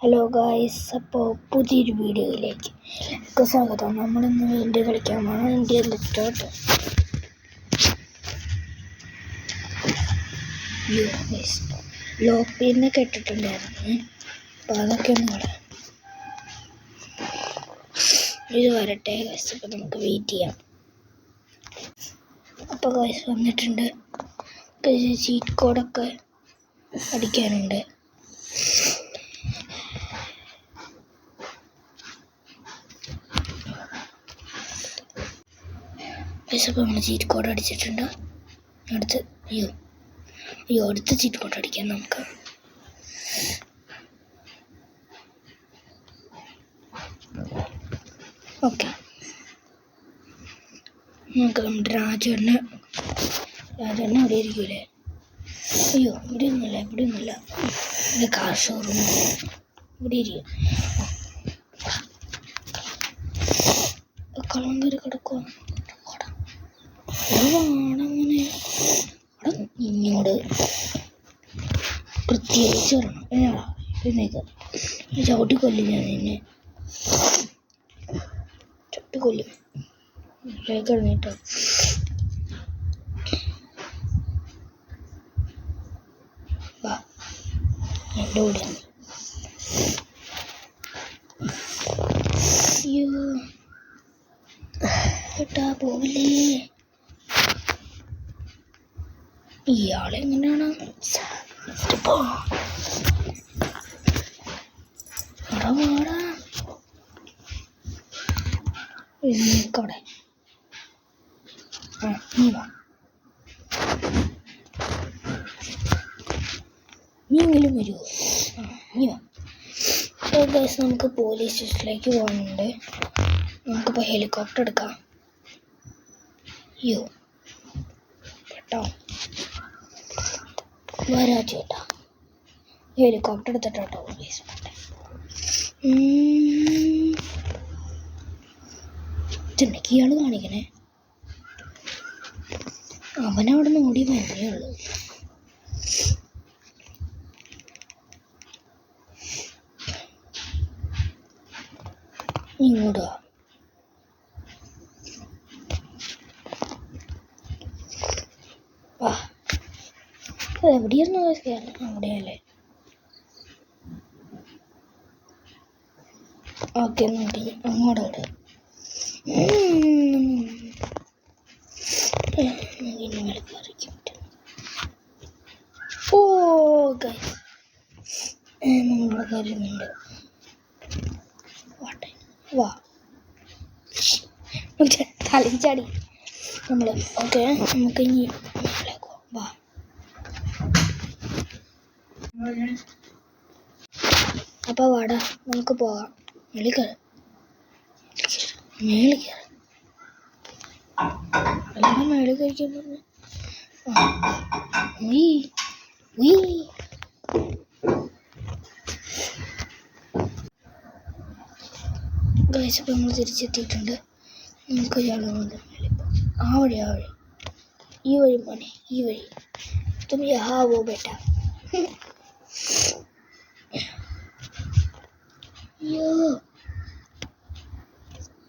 Hello guys, അപ്പോൾ പുതിയൊരു വീഡിയോയിലേക്ക് സ്വാഗതം. നമ്മളിന്ന് ഇന്ത്യ കളിക്കാൻ പോകണം. ഇന്ത്യയിൽ സ്റ്റാർട്ട് ലോക്ക് പിന്നെ കെട്ടിട്ടുണ്ടായിരുന്നു. അപ്പോൾ അതൊക്കെയാണ് ഇവിടെ ഇത് വരട്ടെ ഗായ്സ്. അപ്പോൾ നമുക്ക് വെയിറ്റ് ചെയ്യാം. അപ്പോൾ ഗായ്സ് വന്നിട്ടുണ്ട്. ചീറ്റ് കോഡൊക്കെ അടിക്കാനുണ്ട്. അപ്പോൾ നമ്മൾ ചീറ്റ് കോഡ് അടിച്ചിട്ടുണ്ട്. അടുത്ത് അടുത്ത ചീറ്റ് കോഡ് അടിക്കാം നമുക്ക്. ഓക്കെ, നമുക്ക് നമ്മുടെ രാജേട്ടന് ഇവിടെ ഇരിക്കൂലേ? ഇവിടെ ഒന്നുമില്ല. ഇത് കാർ ഷോറൂം ഇവിടെ ഇരിക്കും. കള്ളം കയറി കിടക്കുക. അങ്ങനെ ഇങ്ങോട്ട് പ്രത്യേകിച്ച് വരണം. എന്നേക്ക് ചവിട്ടിക്കൊല്ലും ഞാൻ നിന്നെ. ചവിട്ടിക്കൊല്ലും കഴിഞ്ഞിട്ടോ. വാ എൻ്റെ കൂടെ. ഏട്ടാ പോവില്ലേ? ഇയാളെങ്ങനെയാണ് അവിടെ? നീ വാ, നീയെങ്കിലും വരുമോ? നീ വാ. അപ്പോൾ ഗൈസ്, നമുക്ക് പോലീസ് സ്റ്റേഷനിലേക്ക് പോകുന്നുണ്ട്. നമുക്കിപ്പോൾ ഹെലികോപ്റ്റർ എടുക്കാം. കേട്ടോ, വരാ ചേട്ടാ. Helicopter എടുത്തിട്ടോ police. ചെന്നൈക്ക് ഇയാൾ കാണിക്കണേ. അവനവിടെ നിന്ന് ഓടി വരണേ ഉള്ളൂ. ഇങ്ങോട്ടാ. എവിടെയായിരുന്നു അവിടെയല്ലേ? ഓക്കെ, നോക്കി അങ്ങോട്ട് നമ്മളിവിടെ കയറുന്നുണ്ട്. വാ, തലച്ചാടി നമ്മൾ. ഓക്കെ, നമുക്ക് ഇനി വാ. അപ്പോൾ വാടാ, നമുക്ക് പോകാം. മേളിൽ കയറി എല്ലാം മേളിൽ കഴിക്കാൻ പറഞ്ഞു. ഗൈസ്, അപ്പോൾ നമ്മൾ തിരിച്ചെത്തിയിട്ടുണ്ട്. നമുക്ക് ഇയാളെ കൊണ്ട് ആ വഴി ഈ വഴി മോനെ, ഈ വഴി. തും യഹാ വോ ബേട്ട.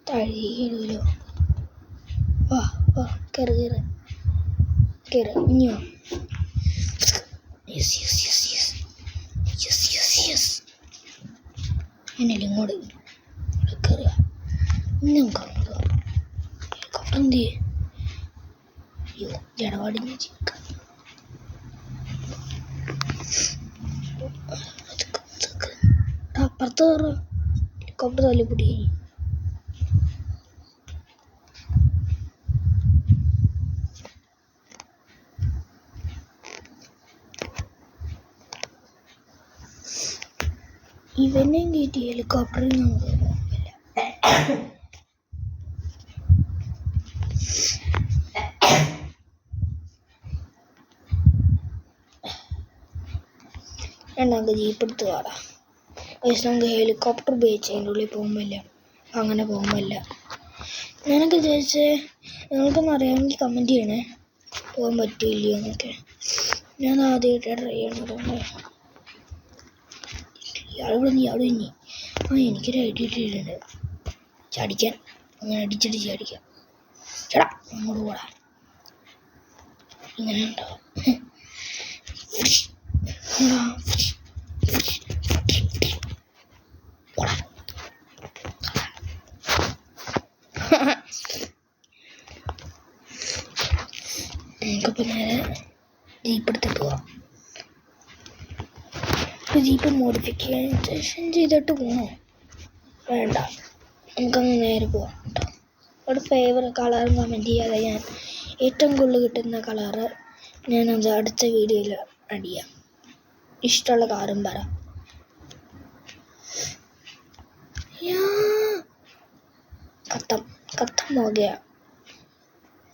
തഴയിലോ. വാ കയറ് ഇനിയോ. എന്നല്ലേ ഇങ്ങോട്ട് കയറുക. ഇനി നമുക്ക് അങ്ങോട്ട് ഹെലികോപ്റ്റർ എന്ത് ചെയ്യും? ജടപാടി ഞാൻ ചിരിക്കാം. അപ്പുറത്ത് കയറുക. ഹെലികോപ്റ്റർ തല്ലിപ്പൊടി. ഇവനെയും കയറ്റി ഹെലികോപ്റ്ററിൽ നമുക്ക് പോകില്ല. നമുക്ക് ജീപ്പ് എടുത്ത് കാണാം. നമുക്ക് ഹെലികോപ്റ്റർ ഉപയോഗിച്ച് അതിൻ്റെ ഉള്ളിൽ പോകുമ്പോഴല്ല, അങ്ങനെ പോകുമ്പോഴല്ല. ഞാനൊക്കെ ചോദിച്ച് നിങ്ങൾക്കൊന്നും അറിയാമെങ്കിൽ കമൻറ്റ് ചെയ്യണേ, പോകാൻ പറ്റില്ലയോ എന്നൊക്കെ. ഞാൻ ആദ്യമായിട്ട് ട്രൈ ചെയ്യണതുകൊണ്ട് ഇയാളിവിടെ നീ ആ എനിക്കൊരു ഐഡിയ ഇട്ടിട്ടുണ്ട്. ചാടിക്കാൻ അങ്ങനെ അടിച്ചിട്ട് ചാടിക്കാം. ചേടാ അങ്ങോട്ട് പോടാ. ഇങ്ങനെ ഉണ്ടാവും. നമുക്കിപ്പോൾ നേരെ ജീപ്പ് എടുത്തിട്ട് പോവാം. ജീപ്പ് മോഡിഫിക്കേഷൻ ചെയ്തിട്ട് പോകണോ? വേണ്ട, നമുക്കങ്ങ് നേരെ പോവാം കേട്ടോ. ഒരു ഫേവറേറ്റ് കളറും കമൻറ്റ് ചെയ്യാതെ ഞാൻ ഏറ്റവും കൂടുതൽ കിട്ടുന്ന കളറ് ഞാനത് അടുത്ത വീഡിയോയിൽ ആഡ് ചെയ്യാം. ഇഷ്ടമുള്ള കാറും പറ. കത്തം പോകയാ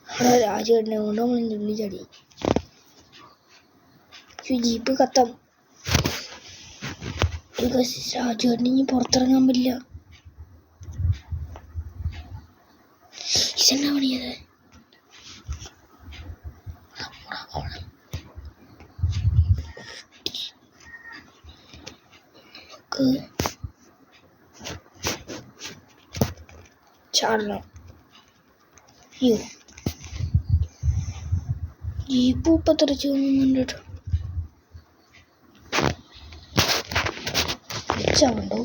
അവിടെ രാജുവേട്ടനെ കൊണ്ട് നമ്മൾ ഉള്ളി ചടി. ജീപ്പ് കത്തം. രാജുവേട്ടന് ഇനി പുറത്തിറങ്ങാൻ പറ്റില്ല. ഇതെന്നാ പണിയത്? നമുക്ക് ചാടണം. അയ്യോ ജീപ്പ് ഇപ്പം തെറിച്ച് വന്നിട്ടോ. ചാടോ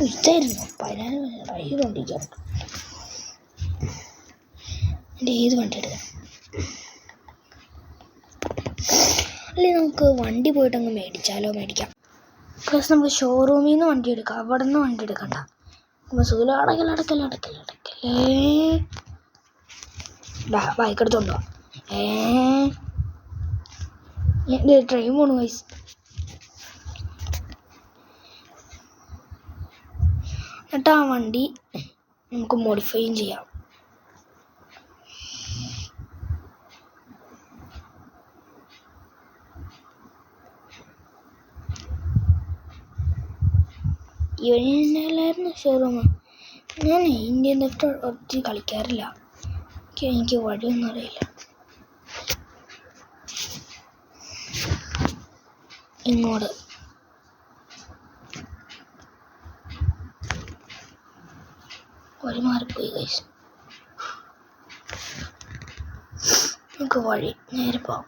ഇതായിരുന്നു 14 വണ്ടി ചേർക്കും. എൻ്റെ ഏത് വണ്ടി എടുക്കാം? അല്ലെ നമുക്ക് വണ്ടി പോയിട്ട് അങ്ങ് മേടിക്കാം. പ്ലസ് നമുക്ക് ഷോറൂമിൽ നിന്ന് വണ്ടി എടുക്കാം. അവിടെ നിന്ന് വണ്ടി എടുക്കണ്ട. അപ്പോൾ സുഖം അടക്കല്ലേ ബൈക്ക് എടുത്തോണ്ടോ. ട്രെയിൻ പോണു വയസ്സ്. എന്നിട്ട് ആ വണ്ടി നമുക്ക് മോഡിഫൈയും ചെയ്യാം. ഇവനായിരുന്നു ഷോറൂം. ഞാൻ ഇന്ത്യൻ ലെഫ്റ്റ് ഒത്തിരി കളിക്കാറില്ല. എനിക്ക് വഴിയൊന്നും അറിയില്ല. ഇങ്ങോട്ട് വഴി മാറിപ്പോയി ഗൈസ്. നമുക്ക് വഴി നേരെ പോവാം.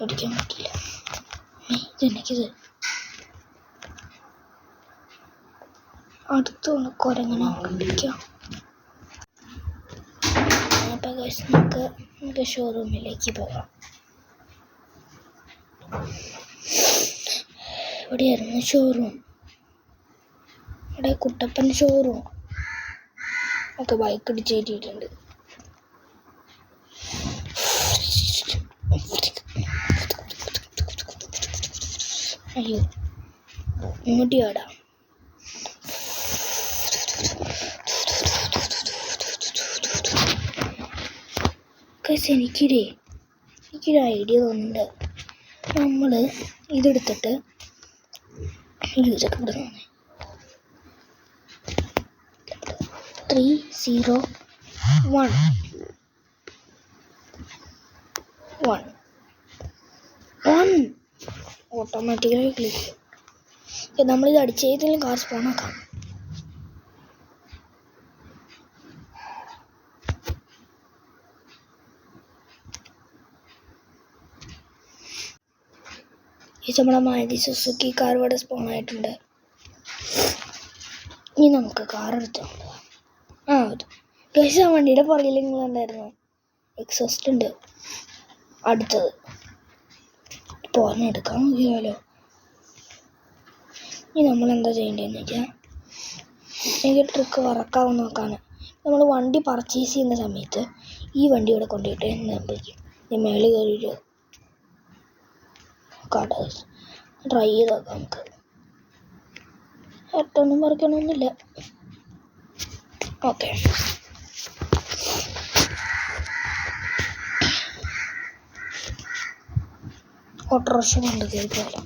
ഓടിക്കാൻ പറ്റില്ല. ഇതെനിക്കിത് അടുത്തൊന്ന് കുരങ്ങനെ പിടിക്കാം. അപ്പോൾ ഗൈസ് നമുക്ക് ഷോറൂമിലേക്ക് പോകാം. എവിടെയായിരുന്നു ഷോറൂം? ഇവിടെ കുട്ടപ്പൻ ഷോറൂം. ഒക്കെ ബൈക്ക് ഇടിച്ച് കയറ്റിയിട്ടുണ്ട്. അയ്യോ ഇങ്ങോട്ട് ചാടാം. എനിക്കൊരു ഐഡിയ തോന്നുന്നുണ്ട്. നമ്മൾ ഇതെടുത്തിട്ട് ഇതൊക്കെ ഇവിടെ 3, 0, 1 ഓട്ടോമാറ്റിക്കലി ക്ലിക്ക്. നമ്മളിത് അടിച്ചേതെങ്കിലും കാർ സ്പോൺ ആക്കാം. നമ്മുടെ മാരുതി സുസുക്കി കാർ ഇവിടെ സ്പോൺ ആയിട്ടുണ്ട്. ഇനി നമുക്ക് കാർ എടുത്തോ. ഗൈസ് ആ വണ്ടിയുടെ പുറകിൽ നിങ്ങൾ ഉണ്ടായിരുന്നു. എക്സോസ്റ്റ് ഉണ്ട്. അടുത്തത് പോരെടുക്കാൻ നോക്കിയാലോ. ഇനി നമ്മളെന്താ ചെയ്യേണ്ടതെന്ന് വെച്ചാൽ എനിക്ക് ട്രിക്ക് വർക്കാവും നോക്കാൻ. നമ്മൾ വണ്ടി പർച്ചേസ് ചെയ്യുന്ന സമയത്ത് ഈ വണ്ടി ഇവിടെ കൊണ്ടുപോയിട്ട് നിർമ്മിക്കും. ഇനി മേളിൽ കയറിയിട്ട് ട്രൈ ചെയ്ത് നോക്കാം. നമുക്ക് ഒട്ടൊന്നും പറിക്കണമെന്നില്ല. ഓക്കെ ഓട്ടോറിക്ഷ കൊണ്ട് കയറിപ്പോയാലോ.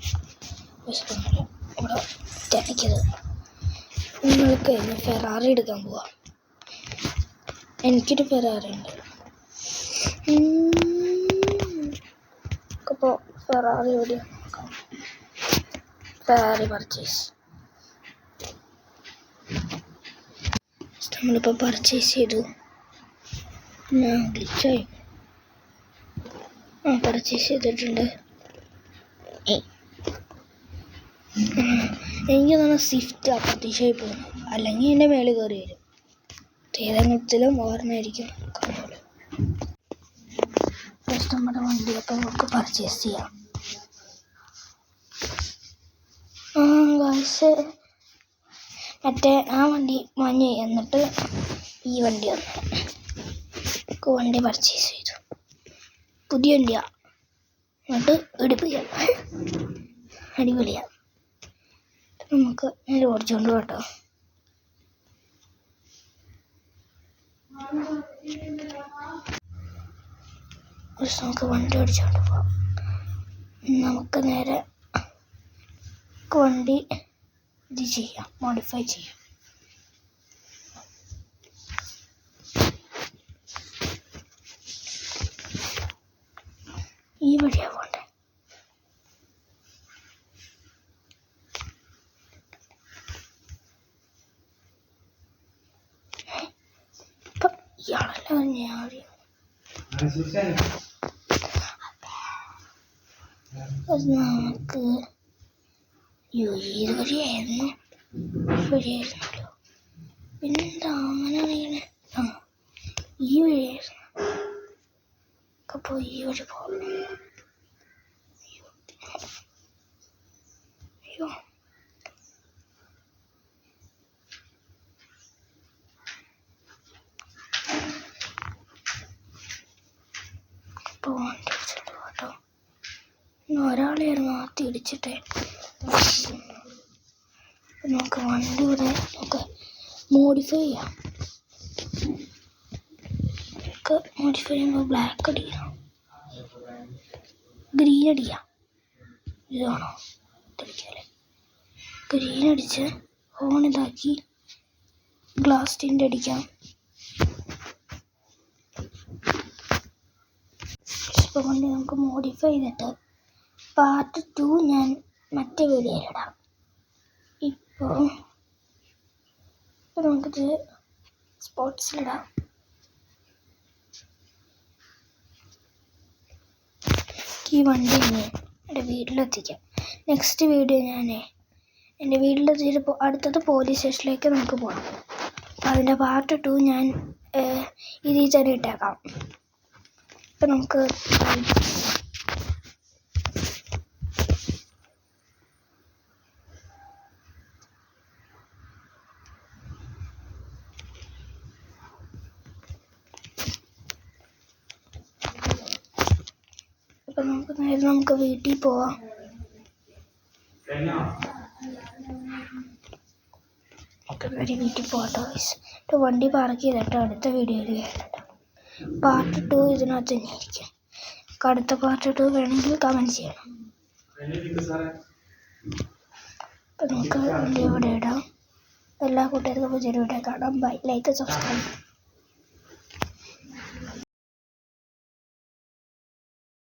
ഇവിടെ തിരക്കത് നിങ്ങൾക്ക് ഫെറാറി എടുക്കാൻ പോവാം. എനിക്കൊരു ഫെറാറി ഉണ്ട്. അപ്പോൾ ഫെറാറി എവിടെ നോക്കാം. ഫെറാറി പർച്ചേസ് നമ്മളിപ്പോൾ പർച്ചേസ് ചെയ്തു. ഞാൻ ഗ്ലിച്ചായി. പർച്ചേസ് ചെയ്തിട്ടുണ്ട്. എനിക്ക് തോന്നുന്നു സ്വിഫ്റ്റ് അപ്രതീക്ഷയായി പോകുന്നു, അല്ലെങ്കിൽ എൻ്റെ മേളിൽ കയറി വരും. ഏതെങ്കിലും ഓർമ്മയായിരിക്കും കണ്ടോളൂ. ഫസ്റ്റ് നമ്മുടെ വണ്ടിയൊക്കെ നമുക്ക് പർച്ചേസ് ചെയ്യാം. മറ്റേ ആ വണ്ടി മഞ്ഞ് എന്നിട്ട് ഈ വണ്ടി വണ്ടി പർച്ചേസ് ചെയ്തു. പുതിയ വണ്ടിയാണ്, എന്നിട്ട് എടുപ്പിക്കാം. അടിപൊളിയാണ്. നമുക്ക് നേരെ ഓടിച്ചുകൊണ്ട് കേട്ടോ. നമുക്ക് വണ്ടി ഓടിച്ചുകൊണ്ട് പോവാം. നമുക്ക് നേരെ വണ്ടി ഇത് ചെയ്യാം, മോഡിഫൈ ചെയ്യാം. ഈ വഴിയാ പോണ്ടേ. ഇപ്പം ഇയാളല്ല ഞാൻ നമുക്ക് ഏത് വഴിയായിരുന്നു? വഴിയായിരുന്നല്ലോ. പിന്നെന്താ അങ്ങനെ അറിയണേ? ഈ വഴിയായിരുന്നു. അപ്പോൾ ഈ വഴി പോകാം. അയ്യോ അപ്പോൾ വണ്ടി ഇടിച്ചിട്ട് കേട്ടോ. ഒരാളെയായിരുന്നു ആദ്യം ഇടിച്ചിട്ടേ. നമുക്ക് വണ്ടി ഇവിടെ നമുക്ക് മോഡിഫൈ ചെയ്യാം. മോഡിഫൈ ചെയ്യുമ്പോൾ ബ്ലാക്ക് അടിക്കണം, ഗ്രീൻ അടിക്കാം. ഇതാണോ അടിക്കാല്ലേ? ഗ്രീൻ അടിച്ച് ഹോൺ ഇതാക്കി ഗ്ലാസ് ടിൻ്റ് അടിക്കാം. ഇപ്പോൾ കൊണ്ട് നമുക്ക് മോഡിഫൈ ചെയ്തിട്ട് പാർട്ട് 2 ഞാൻ മറ്റേ വീഡിയോയിലിടാം. ഇപ്പോൾ നമുക്കിത് സ്പോർട്സിലിടാം. ഈ വണ്ടി എൻ്റെ വീട്ടിലെത്തിക്കാം. നെക്സ്റ്റ് വീഡിയോ ഞാൻ എൻ്റെ വീട്ടിലെത്തിയിട്ട് അടുത്തത് പോലീസ് സ്റ്റേഷനിലേക്ക് നമുക്ക് പോകണം. അതിൻ്റെ പാർട്ട് 2 ഞാൻ ഇതിൽ തന്നെ ഇട്ടേക്കാം. ഇപ്പം നമുക്ക് നമുക്ക് വീട്ടിൽ പോവാം. വീട്ടിൽ പോകട്ടോ. വണ്ടി പാർക്ക് ചെയ്തിട്ട് അടുത്ത വീഡിയോയിൽ കേട്ടോ. പാർട്ട് 2 ഇതിനകത്ത് തന്നെ ആയിരിക്കും. അടുത്ത പാർട്ട് 2 വേണമെങ്കിൽ കമൻറ്റ് ചെയ്യണം. അപ്പം നമുക്ക് വീഡിയോ ഇവിടെ ഇടാം. എല്ലാ കൂട്ടുകാർക്കും പുതിയൊരു വീഡിയോ കാണാം. ബൈ. Like, subscribe.